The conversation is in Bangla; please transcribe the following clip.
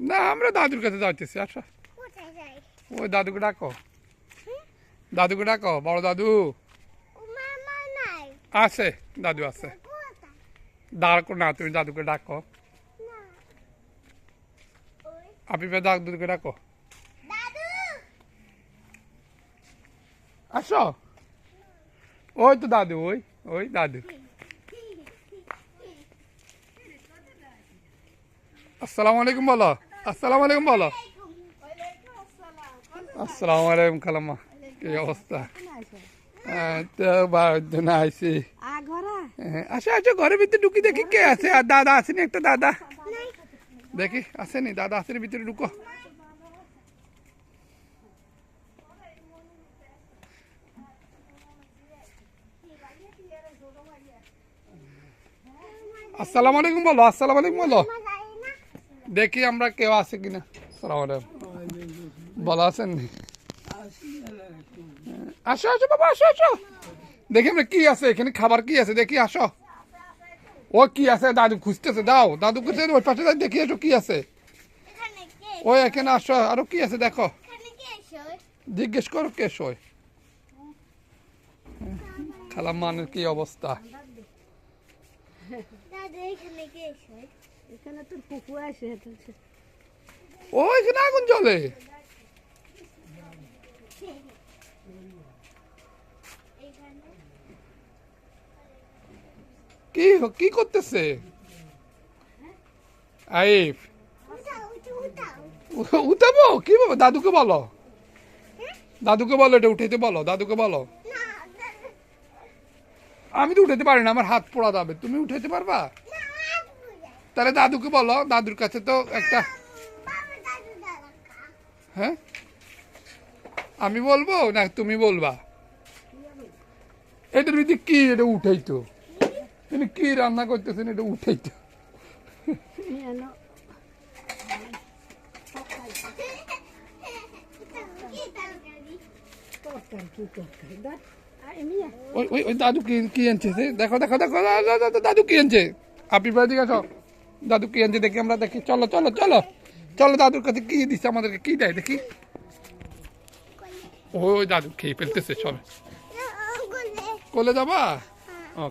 না আমরা দাদুর কাছে যাইতেছি। আসো, কোথায় যাই? ওই দাদুকে ডাকো, দাদুকে ডাকো, বড় দাদু মামা নাই। আছে, দাদু আছে। কোথায়? ডাকো না, তুমি দাদুকে ডাকো। না। ওই আপনি দাদুকে ডাকো। দাদু। আসো, ওই তো দাদু, ওই ওই দাদু। আসসালামু আলাইকুম বলো, আসসালামু আলাইকুম বলো। আসসালামু আলাইকুম খালাম্মা, কি অবস্থা? তো বারোজন আইসি। আসো আসো, ঘরের ভিতরে ঢুকি, দেখি কে আছে। আর দাদা আসেনি, একটা দাদা দেখি আসেনি, দাদা আসেনি, ভিতরে ঢুকো। আসসালামু আলাইকুম বলো, আসসালামু আলাইকুম বলো। মামা যাই না। দেখি আমরা কেউ আছে কিনা। আসসালামু আলাইকুম বলো, আসেন। আসো আসো বাবা, আসো আসো, দেখি আমরা কি আছে এখানে, খাবার কি আছে দেখি। আসো, ও কি আছে দাদু খুঁজতেছে, দাও দাদু খুঁজতে, ওই পাশে দেখি আসো কি আছে। এখানে কে? ওই এখানে আসো, আরো কি আছে দেখো, এখানে কে এসো? জিজ্ঞেস করো কে সই। খালাম্মানের কি অবস্থা? দাদু এখানে কে এসো? এখানে তোর পুকু আসে ও এখানে আগুন জ্বলে। এখানে কি কি করতেছে আইফ? উঠাও উঠাও। উঠাবো কি বাবা, দাদুকে বলো, দাদুকে বলো, এটা উঠাইতে বলো, দাদুকে বলো। না দাদু। আমি তো উঠাতে পারি না, আমার হাত পোড়া যাবে, তুমি উঠাইতে পারবা? না আপু যাই। তাহলে দাদুকে বলো, দাদুর কাছে তো একটা। বাবা দাদু দাদা। হ্যাঁ, আমি বলবো না তুমি বলবা? এটার ভিতরে কি, এটা উঠাইতো, তুমি কি রান্না করতেছেন, এটা উঠাইতো। কি তরকারি? ওই ওই ওই দাদু কি কি আনছে সে? দেখো দেখো দেখো, দাদু কি আনছে? আপনি বাড়ি দিকে আসো, দাদু কি আনছে দেখি, আমরা দেখি। চলো চলো চলো চলো, দাদুর কাছে কি দিচ্ছে আমাদেরকে, কি দেয় দেখি। ওই দাদু খেয়ে ফেলতেছে সব। না, ওগুলো। কোলে যাবা? ও